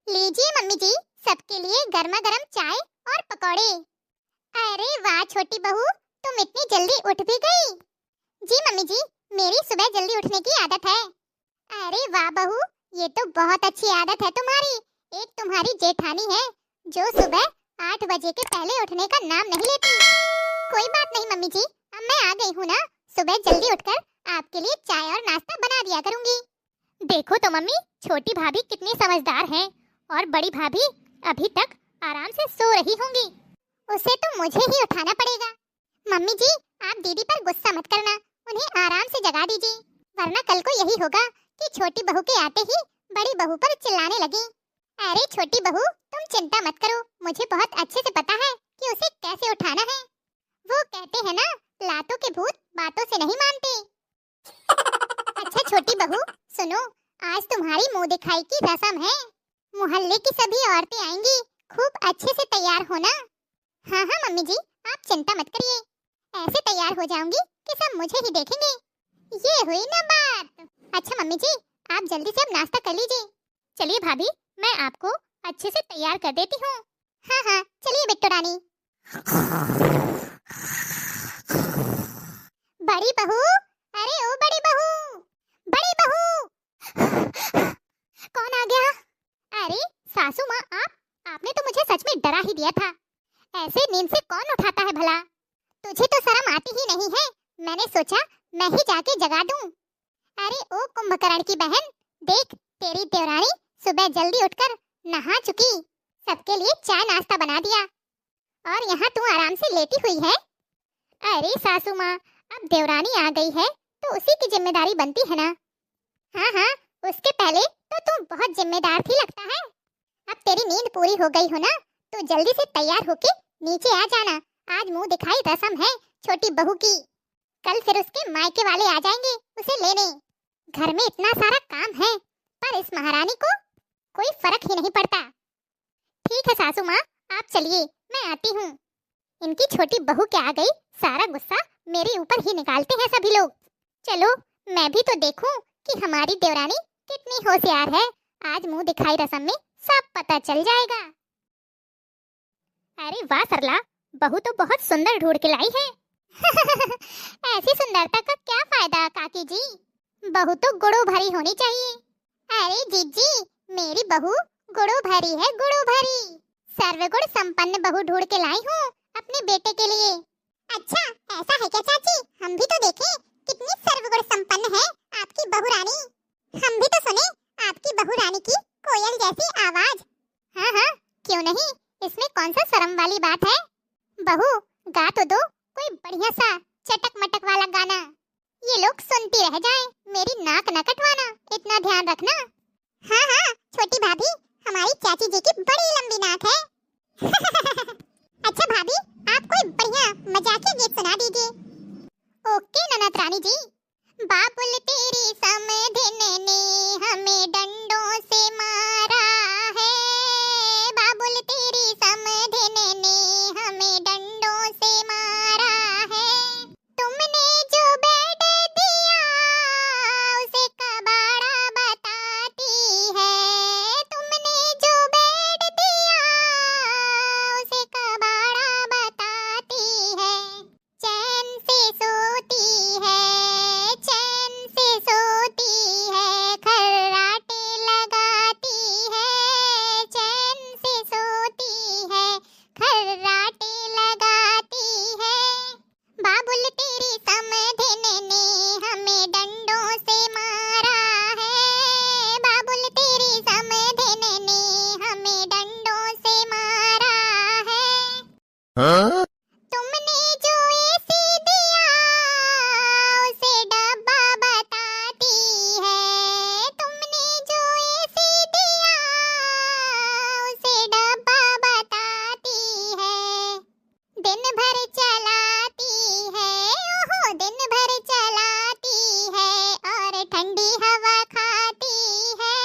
लीजिए मम्मी जी, सबके लिए गर्मा गर्म चाय और पकौड़े। अरे वाह छोटी बहू, तुम इतनी जल्दी उठ भी गई। जी मम्मी जी, मेरी सुबह जल्दी उठने की आदत है। अरे वाह बहू, ये तो बहुत अच्छी आदत है तुम्हारी। एक तुम्हारी जेठानी है जो सुबह 8 बजे के पहले उठने का नाम नहीं लेती। कोई बात नहीं मम्मी जी, अब मैं आ गई हूँ ना, सुबह जल्दी उठकर आपके लिए चाय और नाश्ता बना दिया करूंगी। देखो तो मम्मी, छोटी भाभी कितनी समझदार हैं और बड़ी भाभी अभी तक आराम से सो रही होंगी। उसे तो मुझे ही उठाना पड़ेगा। मम्मी जी, आप दीदी पर गुस्सा मत करना, उन्हें आराम से जगा दीजिए, वरना कल को यही होगा कि छोटी बहू के आते ही बड़ी बहू पर चिल्लाने लगी। अरे छोटी बहू, तुम चिंता मत करो, मुझे बहुत अच्छे से पता है कि उसे कैसे उठाना है। वो कहते हैं ना, लातों के भूत बातों से नहीं मानते। अच्छा छोटी बहू सुनो, आज तुम्हारी मुंह दिखाई की रस्म है। मोहल्ले की सभी औरतें आएंगी, खूब अच्छे से तैयार होना। हाँ हाँ मम्मी जी, आप चिंता मत करिए, ऐसे तैयार हो जाऊंगी कि सब मुझे ही देखेंगे। ये हुई ना बात। अच्छा मम्मी जी, आप जल्दी से अब नाश्ता कर लीजिए। चलिए भाभी, मैं आपको अच्छे से तैयार कर देती हूँ। हाँ हाँ चलिए बिट्टू रानी। बड़ी बहू, अरे ओ बड़ी बहू, बड़ी बहू। कौन आ गया? अरे सासू माँ, आपने तो मुझे सच में डरा ही दिया था। ऐसे नींद से कौन उठाता है भला? तुझे तो शर्म आती ही नहीं है। मैंने सोचा मैं ही जाके जगा दूं। अरे ओ कुंभकर्ण की बहन, देख तेरी देवरानी सुबह जल्दी उठकर नहा चुकी, सबके लिए चाय नाश्ता बना दिया और यहाँ तू आराम से लेटी हुई है। अरे सासू माँ, अब देवरानी आ गई है तो उसी की जिम्मेदारी बनती है ना। हाँ हाँ, उसके पहले तो तुम बहुत जिम्मेदार थी लगता है। अब तेरी नींद पूरी हो गई हो ना, तो जल्दी से तैयार होके नीचे आ जाना। आज मुंह दिखाई रस्म है छोटी बहू की, कल फिर उसके मायके वाले आ जाएंगे उसे लेने। घर में इतना सारा काम है, पर इस महारानी को कोई फर्क ही नहीं पड़ता। ठीक है सासू माँ, आप चलिए, मैं आती हूँ। इनकी छोटी बहू क्या आ गई, सारा गुस्सा मेरे ऊपर ही निकालते हैं सभी लोग। चलो मैं भी तो देखूं कि हमारी देवरानी कितनी होशियार है। आज मुंह दिखाई रस्म में सब पता चल जाएगा। अरे वाह सरला, बहू तो बहुत सुंदर ढूंढ के लाई है। ऐसी सुंदरता का क्या फायदा काकी जी, बहू तो गुड़ो भरी होनी चाहिए। अरे जीजी, मेरी बहू गुड़ो भरी है, गुड़ो भरी। सर्वगुण संपन्न बहू ढूंढ के लाई हूँ अपने बेटे के लिए। अच्छा ऐसा है क्या चाची, हम भी तो देखें कितनी सर्वगुण संपन्न है आपकी बहू रानी। हम भी तो सुने आपकी बहू रानी की कोयल जैसी आवाज। हाँ हाँ क्यों नहीं, इसमें कौन सा शर्म वाली बात है। बहू गा तो दो कोई बढ़िया सा चटक मटक वाला गाना, ये लोग सुनती रह जाएं, मेरी नाक न कटवाना, इतना ध्यान रखना। हाँ हाँ छोटी भाभी, हमारी चाची जी की बड़ी लंबी नाक है। अच्छा भाभी, आप कोई बढ़िया मजाकिया गीत सुना दीजिए। ओके ननद रानी जी। बाबुल तेरी समधिन ने हमें डंडों से मारा है, बाबुल तेरी समधिन ने हमें डंडों से मारा है। तुमने जो बेड दिया उसे कबाड़ा बताती है, तुमने जो बेड दिया उसे कबाड़ा बताती है। चैन से सोती है, चैन से सोती है, खर्राटे लगाती है, चैन से सोती है, खर्राटे लगाती है। बाबुल तेरी समधिन ने हमें डंडों से मारा है, बाबुल तेरी समधिन ने हमें डंडों से मारा है। हाँ? तुमने जो ऐसे दिया उसे डब्बा बताती है, तुमने जो ऐसे दिया उसे डब्बा बताती है। दिन भर चलाती है, ओहो दिन भर चलाती है और ठंडी हवा खाती है।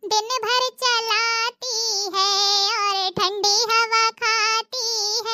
दिन भर चलाती है और ठंडी हवा खाती है।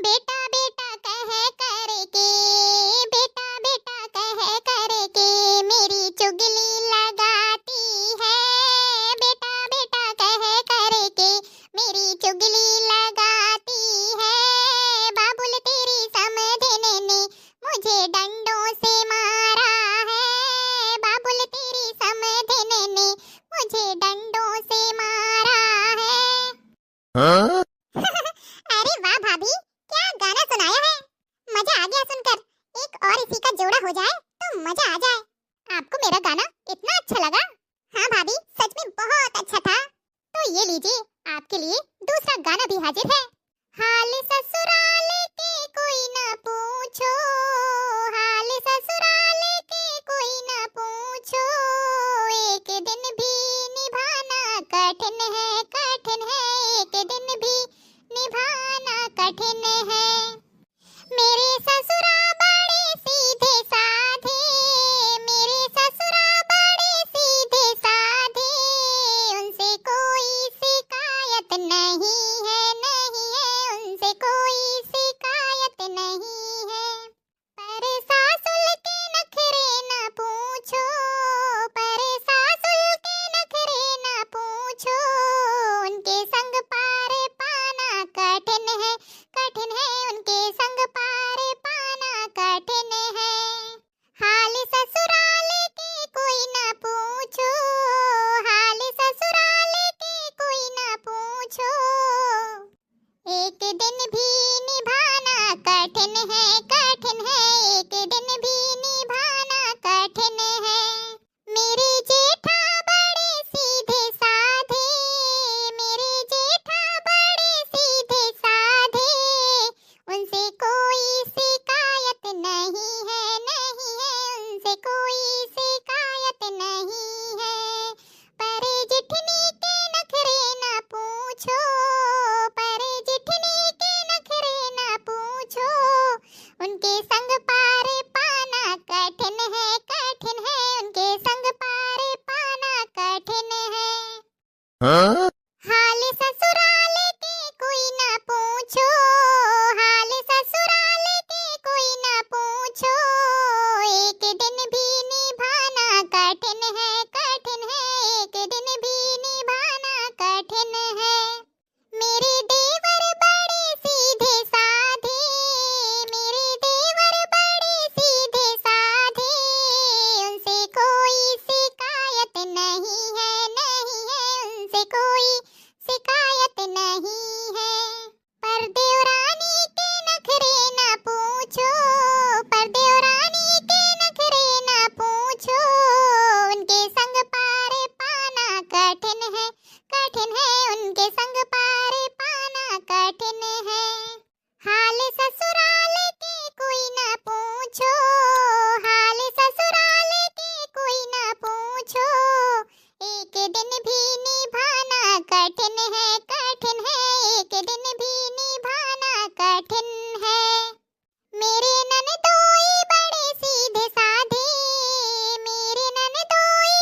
बेटा बेटा कह करके, बेटा बेटा कह करके मेरी चुगली लगाती है। बेटा बेटा कह करके मेरी चुगली लगाती है। बाबुल तेरी समझने ने मुझे डंडों से मारा है। बाबुल तेरी समझने ने मुझे डंडों से मारा है। हाँ? अरे वाह भाभी, क्या गाना सुनाया है। मजा आ गया सुनकर। एक और इसी का जोड़ा हो जाए तो मजा आ जाए। आपको मेरा गाना इतना अच्छा लगा? हाँ भाभी, सच में बहुत अच्छा था। तो ये लीजिए, आपके लिए दूसरा गाना भी हाजिर है। हाल ससुराल के कोई न पूछो, हाल ससुराल के कोई न पूछो, एक दिन भी निभाना कठिन है, कठिन है, एक दिन भी निभाना कठिन है। मेरे ससुरा बड़े सीधे साधे, मेरे ससुरा बड़े सीधे साधे, उनसे कोई शिकायत नहीं है, नहीं है, उनसे कोई शिकायत नहीं है। पर सासुल के नखरे न पूछो, पर सासुल के नखरे न पूछो, उनके संग पार पाना कठिन है, कठिन है, उनके संग पार पाना कठिन है। हाल ससुराल के कोई न पूछो, हाल ससुराल के कोई न पूछो, एक दिन भी निभाना कठिन है, कठिन है, एक दिन भी निभाना कठिन है। मेरे जेठा बड़े सीधे साधे, मेरे जेठा बड़े सीधे साधे, उनसे कोई शिकायत नहीं है, नहीं है, उनसे कोई शिकायत नहीं है। पर जिठनी के नखरे न पूछो, पर जिठनी के नखरे न पूछो, उनके संग पार पाना कठिन है, कठिन है, उनके संग पार पाना कठिन है। हाँ? हाल ससुराल के कोई न पूछो, हाल ससुराल के कोई न पूछो, एक दिन भी निभाना कठिन है, कठिन है, एक दिन भी निभाना कठिन है। मेरे देवर बड़े सीधे साधे, मेरे देवर बड़े सीधे साधे, उनसे कोई शिकायत नहीं है, नहीं है, उनसे कोई शिकायत नहीं है। पर देवरानी के नखरे न पूछो, पर देवरानी के नखरे न पूछो, उनके संग पार पाना कठिन है, कठिन है, उनके संग पार पाना कठिन है। हाल ससुराल के कोई न पूछो, हाल ससुराल के कोई न पूछो, एक दिन भी निभाना कठिन है, कठिन है, एक दिन भी निभाना कठिन है। मेरे ननदोई बड़े सीधे साधे, मेरे ननदोई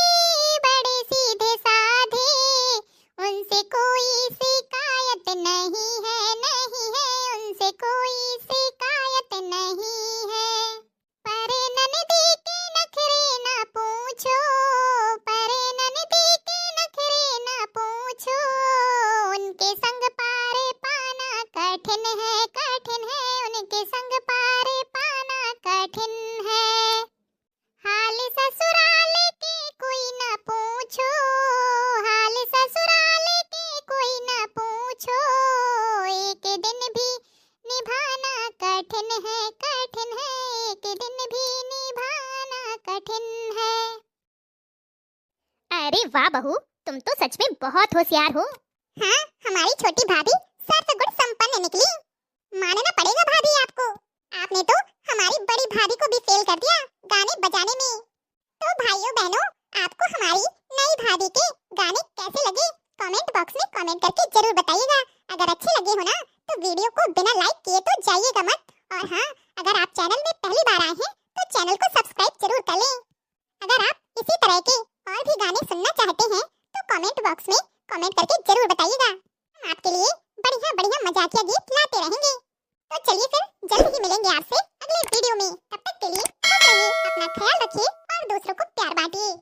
बड़े सीधे साधे, उनसे कोई शिकायत नहीं है, नहीं है, उनसे कोई शिकायत नहीं है। पर ननदी के नखरे न पूछो, पर ननदी के नखरे न पूछो, उनके संग पार पाना कठिन है, कठिन है, उनके संग पार पाना कठिन है। हाल ससुराल के कोई न पूछो, हाल ससुराल के कोई न पूछो, एक दिन भी निभाना कठिन है, कठिन है, एक दिन भी निभाना कठिन है। अरे वाह बहू, तुम तो सच में बहुत होशियार हो। हाँ, हमारी छोटी भाभी सर्वगुण संपन्न निकली। मानना पड़ेगा भाभी आपको। आपने तो हमारी बड़ी भाभी को भी फेल कर दिया गाने बजाने में। तो भाइयों बहनों, आपको हमारी नई भाभी के गाने कैसे लगे कमेंट बॉक्स में कमेंट करके जरूर बताइएगा। अगर अच्छे लगे हो ना तो वीडियो को बिना लाइक किए तो जाइएगा मत। और हाँ, अगर आप चैनल में पहली बार आए हैं तो चैनल को सब्सक्राइब जरूर कर लें। अगर आप इसी तरह के और भी गाने सुनना चाहते हैं तो कमेंट बॉक्स में कमेंट करके जरूर बताइएगा। हम आपके लिए बढ़िया बढ़िया मजाकिया गीत लाते रहेंगे। तो चलिए फिर जल्द ही मिलेंगे आपसे अगले वीडियो में। तब तक के लिए खुश रहिए, अपना ख्याल रखिए और दूसरों को प्यार बांटिए।